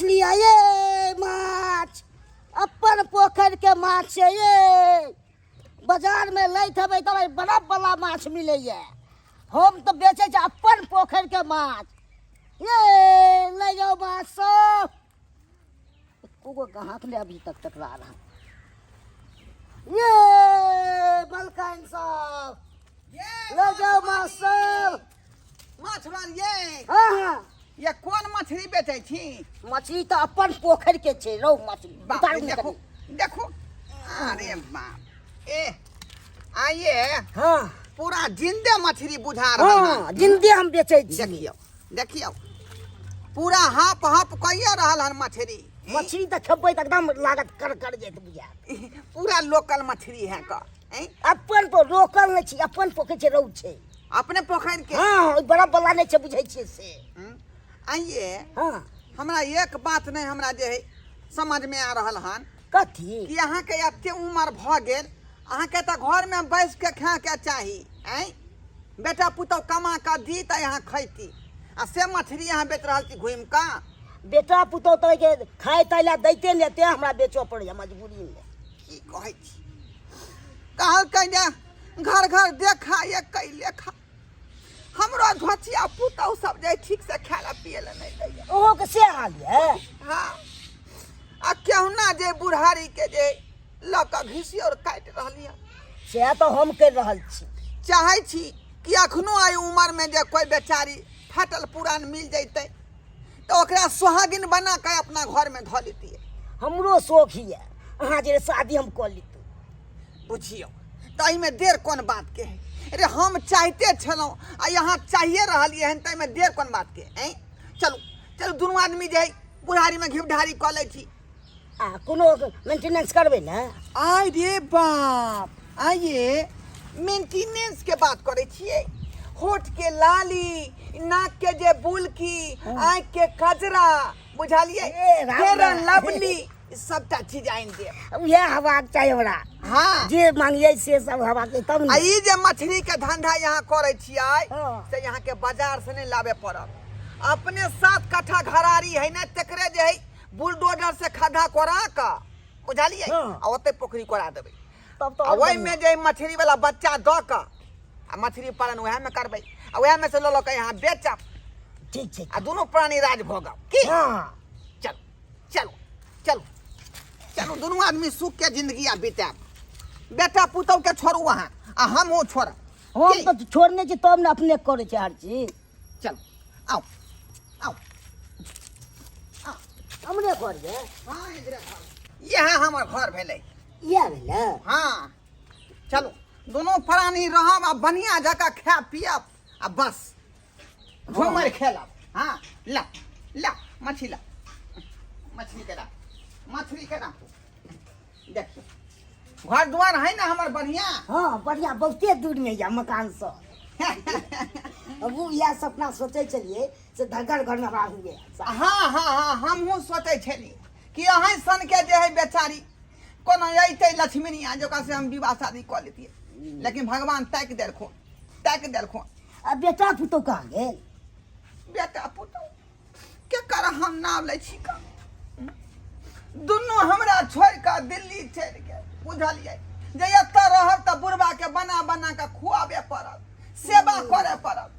लिया ये माछ अपन पोखर के माछ से ये बाजार में लैत हबै त बड़ा बड़ा माछ मिले ये। हम तो बेचे छ अपन पोखर के माछ। ये ले जाओ माछ सब। को कहाँ के अभी तक टकरा रहा। ये बलकाइन साहब ले जाओ माछ सब। माछ मारिए। हाँ हाँ ये कौन मछली बेचे छी? मछली तो अपन पोखर के छे रौ मछली। बाप रे, देखो देखो। अरे बाप ए आइए। हाँ पूरा जिंदे मछली बुझा रहा है। हाँ जिंदे हम बेचे छी। देखियो देखियो पूरा हाफ हाफ कहिया रहल हन मछली। मछली तो खेबै त एकदम लागत कर कर जेत बुझा। पूरा लोकल मछली है का? अपन तो लोकल नहीं छी, अपन पोखर छे रौ छे। अपने पोखर के? हाँ बड़ा बला नहीं छे बुझै छे से। आइए। हाँ हमरा एक बात नहीं हमरा जे है समझ में आ रहल हन कथी कि अहाँ के एते उम्र भ गेल, अहाँ के त घर में बैस के खा के चाही। बेटा पुतौ कमा के दी त यहाँ खैती आ से मछली यहाँ बेच रहल छी घूम का। बेटा पुतौ तो के खाए तैला दैते लेते हमरा बेचो पड़े मजबूरी में। की कहै छी कहल कहिया घर घर देखा ये कैले खा। हमरो धोचिया पुतौ सब जे ठीक से खाला पियला नहीं दैया। ओहो के से हाल है। हाँ आ केहुना जे बुढ़ारी के जे लक घिसी और काट रहलिया से तो हम कर रहल छी। चाहे छी कि अखनो आई उम्र में जे कोई बेचारी फटल पुरान मिल जैते तो ओकरा सुहागिन बना के अपना घर में धो लेती है। हमरो शौक ही है अहाँ जे शादी हम कर ली। बुझियो तो में देर कौन बात के है? अरे हम चाहते छलौं आ यहाँ चाहिए रहलिए हन त में देर कौन बात के हैं? चलो चलो दोनों आदमी जे बुढ़ारी में घिव ढारी क लै छी। कोनो मेंटेनेंस करबे ना। आय रे बाप आइए मेंटेनेंस के बात करे छिए। होठ के लाली, नाक के जे बुलकी, आँख के कजरा बुझालिए फेरन लवली सबटा चीज आइन दे। ये हवा चाहिए हमरा। हाँ जे मांगिए से सब हवा के तब ना। ई जे मछली के धंधा यहाँ करे छिए हाँ। से यहाँ के बाजार से नहीं लावे पड़त। अपने 7 कट्ठा घरारी है ना तकरे जे है बुलडोजर से खड्डा कोरा का बुझालिए हाँ। आ ओते पोखरी कोरा देबे। तब तो वही में जे मछली वाला बच्चा द का आ मछली पालन वह में करबे आ वह में से लो के यहाँ बेचब ठीक ठीक। आ दोनों प्राणी राज भोगब की। हाँ चलो चलो चलो चलो दोनों आदमी सुख के जिंदगी आ बिताब। बेटा पुतौ के छोड़ू वहाँ आ हम हो छोड़। हम तो छोड़ने छी तब ना अपने करे छी हर चीज। चलो आओ आओ हमरे घर जे हाँ यह हमर घर भेलै। ये भेले। हाँ चलो दोनों प्राणी रहब आ बढ़िया जगह खाए पियब आ बस घूमर खेलब। हाँ ला ला मछली ला मछली के ला मछली के ना देखियो घर द्वार है ना हमर बढ़िया। हाँ बढ़िया बहुते दूर में या मकान से। अब वो यह सपना सोचे चलिए से घर घर में हमरा हुए। हाँ हाँ हाँ हमहूँ सोचे छली कि अहीं सन के जे है बेचारी कोनो अइते लक्ष्मीनिया जकरा से हम विवाह शादी कऽ लेतिए। लेकिन भगवान ताकि देलखुन। अब बेटा पुतो कहाँ गेल? बेटा पुतौ के कर हम नाम लै छी का। दुनू हमरा छोड़ के दिल्ली चलि गेल बुझलिए। जे एतऽ रहब तऽ बुढ़बा के बना बना के खुआबे पड़त, सेवा करे पड़त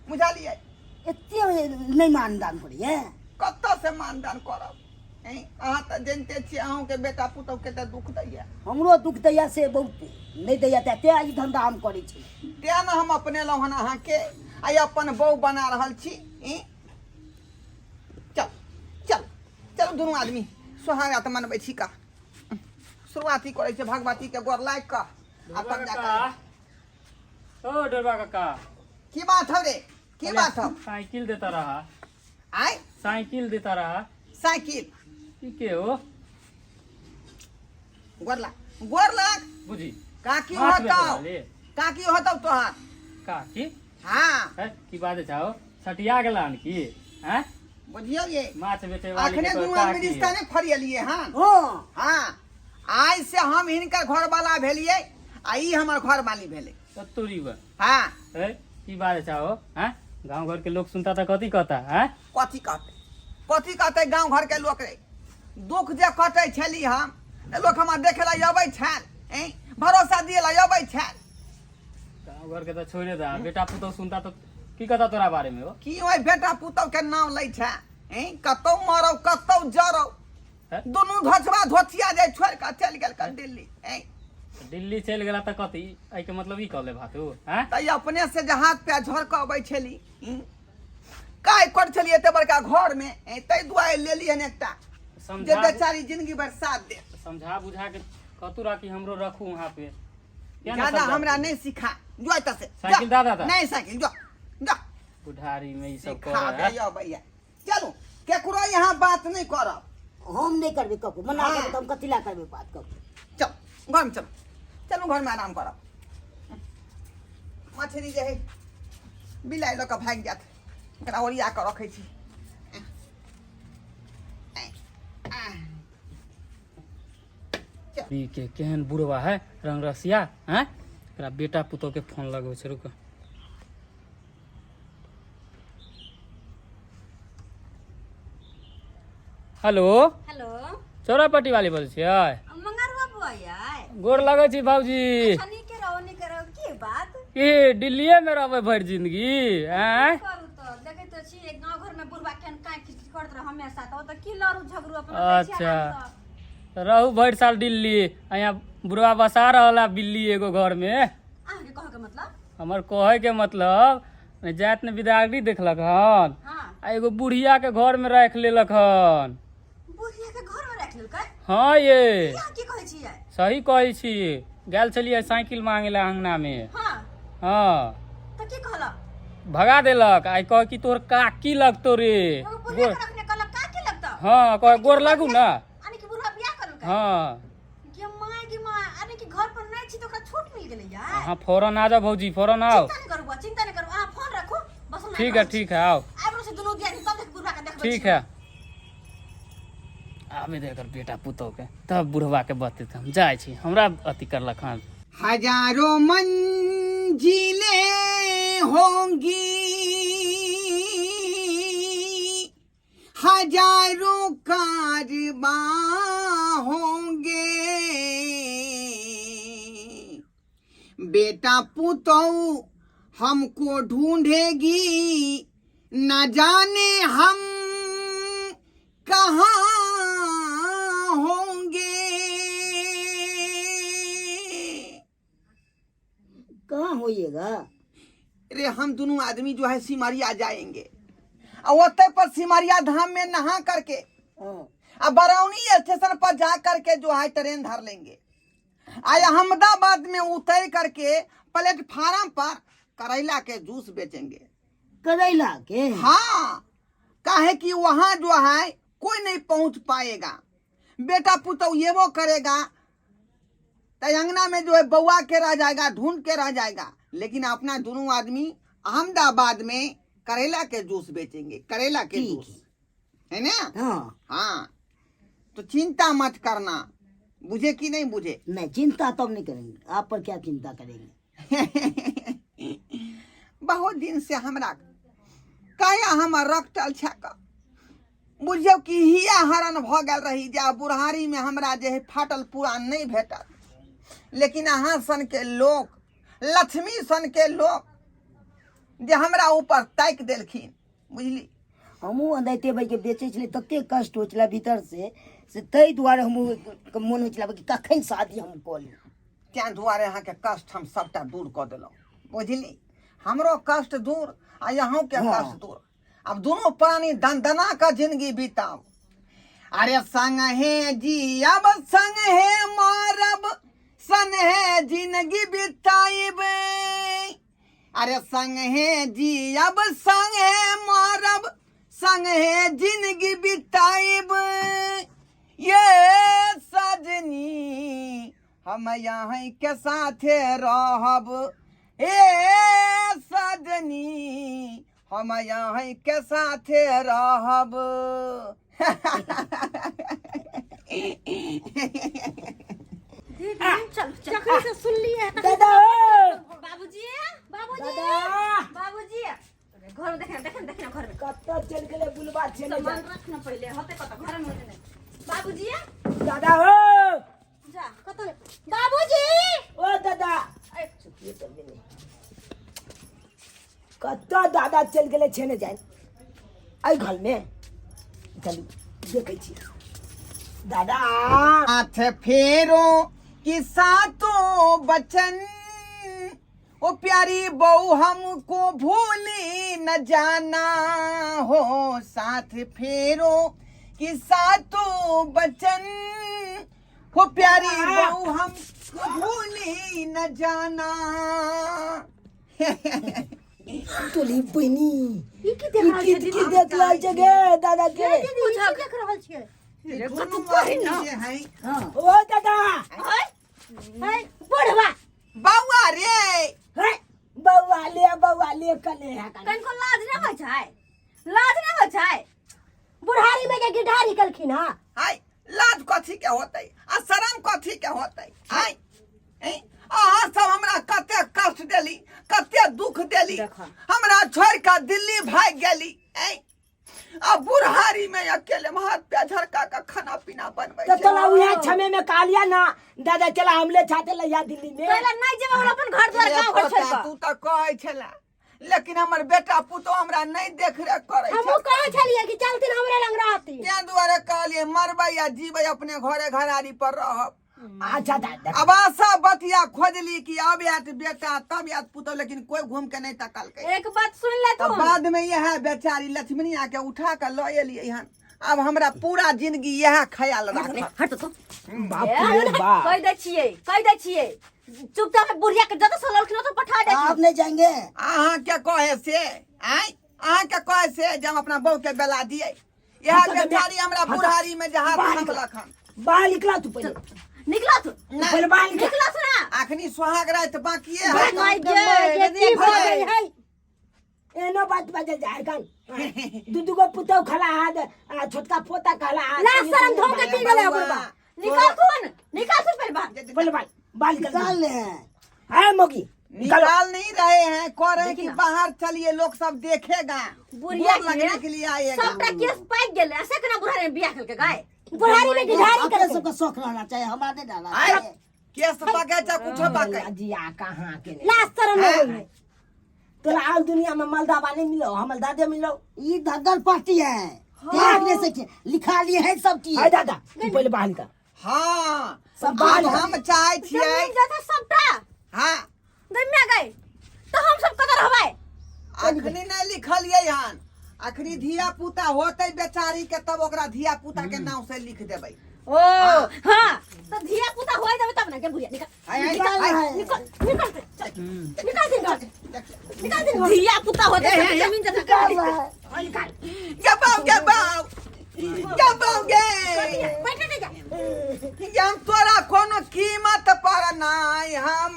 बुझलिए। एते नहीं मानदान करिए। कतऽ से मानदान करब? अहाँ तऽ जानते छियै अहूँ के बेटा पुतौ के तऽ दुख दैया। हमरो दुख दैया से बहुते नहीं दैया ते ई धंधा हम करे छी। तें न हम अपने लहन अहाँ के आई अपन बहू बना रहल छी। चल चल चलो दोनों आदमी सोहागत मनबै छी का। शुरुआती करे छै भगवती के गोर लाग का अपन जाकर। ओ डरबा काका की बात है रे? की बात है? साइकिल देता रहा। आय साइकिल देता रहा। साइकिल ई के हो? गोर लाग बुझी काकी हाथ में होतौ चला ले। काकी होतौ तोहार। काकी हाँ है की बात छाओ सटिया गेलान की हैं? बुझियो ये माछ बेचे वाली अखने के दुनू तो आदमी काकी रिश्ता है। नहीं फरियलिए। हाँ हाँ हाँ आज से हम हिनकर घर वाला भेलिए आ ई हमर घर वाली भेले। सत्तुरी बा हाँ है की बात छाओ हैं? गांव घर के लोग सुनता था कथी कहता हैं? कथी कहते कथी कहते गांव घर के लोग रे दुख जे कटे छली हम लोग हमरा देखे ला अबै छल भरोसा दिए ला अबै छल गाँव घर के तो छोड़े दा बेटा पुतौ सुनता तो की कहता तोरा बारे में हो की ओइ बेटा पुतौ के नाम लै छै कतौ मरौ कतौ जरौ हैं? दुनू धोचबा धोतिया जे छोड़ के चल गेल कर दिल्ली दिल्ली चल गेला त कथी आई के मतलब ई कहले भातू हैं तै अपने से जे हाथ पे झड़ के अबै छली काय कर छली एते बड़का घर में तै दुआए लेली हन एकटा जे समझा बेचारी जिंदगी भर साथ दे समझा बुझा के कतुरा की हमरो रखू वहां पे क्या ना ज्यादा समझा? हमरा नहीं सिखा जो त से साइकिल जा। दादा था? नहीं साइकिल जो जा बुढ़ारी में ई सब सिखा करे दे भैया चलो केकरो यहाँ बात नहीं करब हम नहीं करबे ककू मना हाँ। करबे तो हम कथिला करबे बात ककू चल घर में चलो चलो घर में आराम करब मछली जे है बिलाई लऽ कऽ भागि जात एकरा ओरिया कऽ रखै छी ई के केहन बुढ़वा है रंग रसिया हैं एकरा बेटा पुतो के फोन लगबै छै रुक हेलो हेलो चौरापट्टी वाली बोलै छियै मंगरवा बुआ याय गोर लगै छी बाबूजी छनी के रहो नहीं करो की बात की दिल्लीए में रहबै भरि जिंदगी हैं करू तो देखे तो छी एक गांव घर में बुढ़वा केन काई खिचड़ी करत रह हमेशा तो की लड़ू झगड़ू अपन अच्छा रहू भरि साल दिल्ली यहाँ बुढ़वा बसा रहला बिल्ली एगो घर में आह के कह के मतलब हमर कहे के मतलब जात ने बिदागरी देखलक हन हां आ एगो बुढ़िया के घर में राख लेलक हन बुढ़िया के घर में रख लेलकै हाँ ये या की कहै छी याय सही कहै छी गेल छलियै साइकिल मांगे ला अंगना में हां हाँ तो की कहला भगा देलक आई कह कि तोर काकी लगतो रे एगो बुढ़िया गोर के रखने कहला का की लगता हाँ कह गोर लागू ना आने की बुढ़वा बियाह करलकै हाँ के माय आने की घर पर नहीं छी तो ओकरा छूट मिल गेलै यार हाँ फौरन आ जाओ भौजी फौरन आओ चिंता नहीं करू बुआ चिंता नहीं करू आप फोन रखो बस हम ठीक है आओ आबरो से दुनू दिया तब देख बुढ़वा के देखबै ठीक है आबे देकर बेटा पुतौ के तब बुढ़वा के बतेत हम जाय छी हमरा अथी करलक हन हजारों मंजिलें होंगी हजारों कारवां होंगे बेटा पुतौ हमको ढूंढेगी न जाने हम कहाँ होंगे कहाँ होइएगा अरे हम दोनों आदमी जो है सिमरिया जाएंगे और वते पर सिमरिया धाम में नहा करके अब बरौनी स्टेशन पर जा करके जो है ट्रेन धर लेंगे आया अहमदाबाद में उतर करके प्लेटफार्म पर करेला के जूस बेचेंगे करैला के हाँ काहे कि वहां जो है कोई नहीं पहुंच पाएगा बेटा पुतौ ये वो करेगा अंगना में जो है बउआ के रह जाएगा ढूंढ के रह जाएगा लेकिन अपना दोनों आदमी अहमदाबाद में करेला के जूस बेचेंगे करेला के ठीक जूस है ना हाँ हाँ तो चिंता मत करना बुझे कि नहीं बुझे नहीं चिंता तो हम नहीं करेंगे आप पर क्या चिंता करेंगे बहुत दिन से हमरा काया हमर रखटल छक बुझियो कि हिया हरण भ गेल रही जा बुढ़ारी में हमरा जे है फाटल पुरान नहीं भेटल लेकिन अहाँ सन के लोग लक्ष्मी सन के लोग जे हमरा ऊपर ताकि देलखिन बुझली हमहूँ अंदैते भाई के बेचे छलै तते कष्ट होइ छलै भीतर से ताहि दुआरे हमहूँ मोन होइ छलै कि कखन शादी हम कऽ ली तैं दुआरे अहाँके कष्ट हम सबटा दूर कऽ देलहुँ बुझली हमरो कष्ट दूर आ यहाँ के हाँ। कष्ट दूर अब दोनों प्राणी दंदना का जिंदगी बीताओ अरे संग है जी अब संग है मारब सन है जिंदगी बिताइब अरे संग है जी अब संग है मारब संग है जिंदगी बिताइब ये सजनी हम यहाँ के साथे रहब ए सजनी हम यहाँ के साथे रहब चल चकरी से सुन लिए दादा बाबूजी बाबूजी दादा बाबूजी घर में देखना घर में कत्ता चल गेलै बुलबा छलै सामान रखना दादा हो जा कतले बाबूजी ओ दादा कत्ता दादा चल गेले छेने जाए आई घर में चलू देखे छी दादा हाथ फेरो कि सातों बचन ओ प्यारी बहू हमको भूली न जाना हो साथ फेरो कि सातों बचन हो प्यारी बहू हमको भूली न जाना तोली बनी ई की देख रहल की देख रहल जगह दादा के पूछा देख रहल छियै रे कतु कहीं कहि न है ओ दादा है बुढ़वा बउआ रे है बउआ ले कले है कनको लाज न होइ छै लाज न होइ छै बुढ़ारी में के गिठारी कलखिन हां हाय लाज कथी के होतै आ शरम कथी के होतै हाय अहाँ सब हमरा कते कष्ट देली कते दुख देली हमरा छोड़ के दिल्ली भाग गेली आ बुढ़ारी में अकेले हाथ पे झरका का खाना पीना बनबै तो चला उहे छमे में कालिया ना दादा चला हमले छाते लइया दिल्ली में पहले नहीं जेबे हम अपन घर द्वार गांव घर छोड़ तू तो कहै छला लेकिन हमर बेटा पुतो हमरा नहीं देख रेख करै हमहु कहै छलिए कि चलथिन हमरे लंग रहती तें दुआरे कहलिए मरबै या जीबै अपने घरे घरारी पर रहब अच्छा दादा अब आशा बतिया खोजली कि अब यात बेटा तब यात पुतो लेकिन कोई घूम के नहीं तकल के एक बात सुन ले तो तू बाद में यह बेचारी लक्ष्मणिया के उठा के ल एलिए हन अब हमरा पूरा जिंदगी यह ख्याल राख हट तो बाप रे बाप कह दे छिए चुपचाप बुढ़िया के जत सललखिन तो पठा दे आप नहीं जाएंगे अहाँ के कहे से अहाँ के कहे से जब अपना बहू के बेला दिए यह बेचारी हमरा बुढ़ारी में जहां रखलखन बाहर निकला तू पहले निकला तू पहले बाहर निकला तू ना अखनी सुहाग रात बाकी है एनो बात बजे जाए कान दूधू को पुतो खला हाथ छोटका पोता खला हाथ ना शर्म धो के पी गेले बुढ़वा निकाल तू पहले बाल निकाल ले है मोगी निकाल नहीं रहे हैं कह रहे हैं कि बाहर चलिए लोग सब देखेगा बुढ़िया लगने के लिए आएगा सबटा केस पाक गेले ऐसे केना बुढ़ारी में बियाह करके गए बुढ़ारी में गिधारी करे सबका शौक रहना चाहिए हमारा नहीं डालना आए केस पके चाहे कुछ पके जी आ कहां के लाज शर्म नहीं होई तोला आल दुनिया में मलदाबा नहीं मिलो हम दादे मिलो ई धगल पार्टी है देखने से लिखा लिए है सब चीज है दादा तू पहले बाहर निकल हां सब बाहर हम चाहे छिए जमीन जथा सबटा हां गम्या गए तो हम सब कदर हवाए अखनी नहीं लिखलिए हन अखनी धिया पुता होते बेचारी के तब ओकरा धिया पुता के नाम से लिख देबै ओ हां तो धिया पुता होय देबे तब ना के बुढ़िया निकाल धिया पुता होते जमीन जथा निकाल गबाओगे बैठ जा हम तोरा कोनो कीमत पर नहीं हम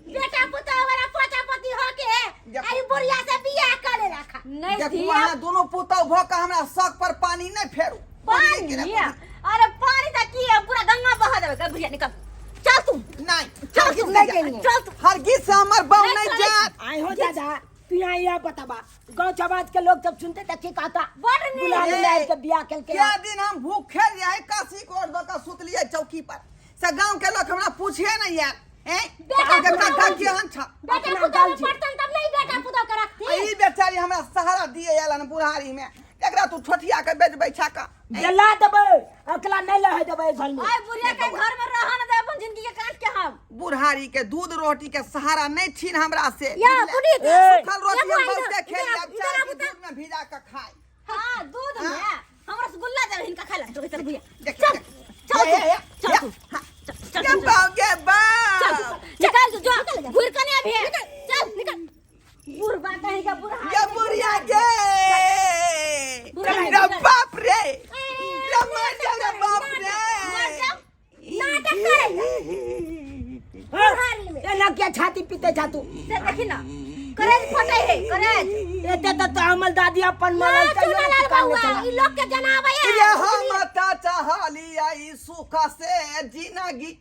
बेटा पुता वाला पोता पोती हो के आई बुढ़िया से बियाह करे रखा नहीं धिया दोनों पुता भ के हमरा शक पर पानी नहीं फेरू पानी अरे पानी तक की है पूरा गंगा बहा देबे का बुढ़िया निकल चल तू नहीं चल तू हरगिज से हमर बहू नहीं जात आई हो दादा तू यहाँ यह बताबा गाँव समाज के लोग सब सुनते थे कहता बड़ बुला के बियाह के क्या दिन हम भूखे रहे काशी कोर दो का सुत लिए चौकी पर से गांव के लोग हमरा पूछे नहीं यार बेटा का के हन छ बेटा पुता पड़तन तब नहीं बेटा पुता के रखती ई बेचारी हमरा सहारा दिए एलन बुढ़ारी में एकरा तू छोटिया के बेच बैठा का जला देबे अकला नहीं लहे देबे घर में आई बुढ़िया के घर में रह न दे अपन जिंदगी के काट के हम बुढ़ारी के दूध रोटी के सहारा नहीं छीन हमरा से या बुढ़ी सूखल रोटी हम बहुते खेली अब चाय के दूध में भिजा के खाई हां दूध में हम रसगुल्ला दे इनका खाला तो चल बुढ़िया चल चल चल बागे बा निकाल तू जो घुर कने अभी चल निकल बुढ़वा कहीं का बुढ़ा ये बुढ़िया के रे बाप रे रे मर जा रे बाप रे नाटक करे ये ना क्या छाती पीते छातू से देखी ना करेज फटे है करेज एते तो हमल दादी अपन मरल चल बाबूआ ई लोग के जनाबे ये हम ता चाहली आई सुख से जिंदगी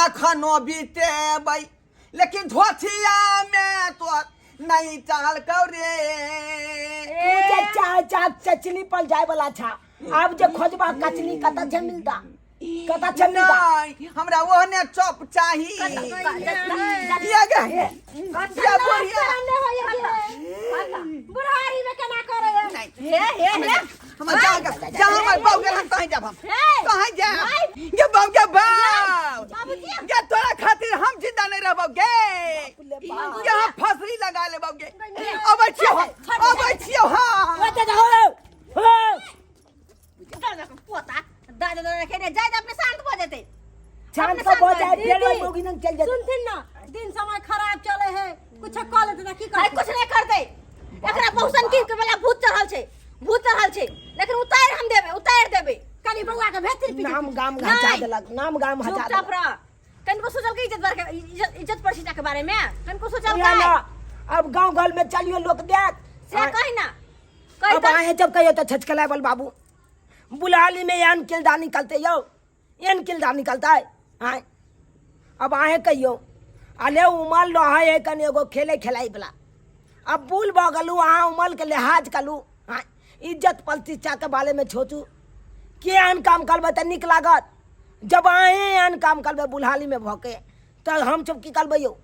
आखनो बीते बई लेकिन धोथिया में तो नहीं चाल करे चाय चाक चचली पर जाए वाला था अब जे खोजबा कचनी कता छे मिलता कता छे मिलता नहीं हमरा ओहने चॉप चाहिए ये गे ये बोरिया बुढ़ारी में केना करे हे हम जा हमर बाऊ गेल हम कहीं जाब हम कहीं जा ये बाऊ के बाऊ ये तोरा खातिर हम जिंदा नहीं रहबो गे यहाँ फसरी लगा ले बाऊ गे अब छियो हां ओते जाओ पोता दादा दादा खेने जाए अपने शांत हो जाते शांत को हो जाए पेड़े मोगी नंग चल जाते सुनथिन ना दिन समय खराब चले है कुछ कॉल लेते की कर कुछ नहीं करते एकरा बहुसन की के वाला भूत चढ़ल छे लेकिन उतार देबे कनी बउआ के भेतिर पी नाम गाम घाचा देलक नाम गाम हटा चुपचाप रह कन को सोचल के इज्जत प्रतिष्ठा के बारे में कन को सोचल का अब गांव घर में चलियो लोग देख से कहि ना अब आए जब कहियो तो छचकला बोल बाबू बुलाली में यान किलदा निकलते यो यान किलदा निकलता है आए अब आए कहियो अले उमल रहा है कन एगो खेले खिलाई वाला अब बुल बगलू वहाँ उमल के लिहाज कलू हाँ इज्जत प्रतिष्ठा के बारे में सोचू के आन काम करबे तो निक लागत जब आए आन काम करबे बुल्हाली में भौके तो हम सब की करबे यो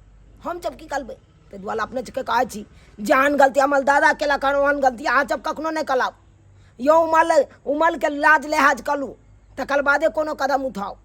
हम सब की करबे तो दुआला अपने के कहै छी जान गलती हमर दादा केला कर ओहन गलती अहाँ सब कखनो नहीं कलाउ यो उमल के लाज लिहाज कलू तकर बादे कोनो कदम उठाओ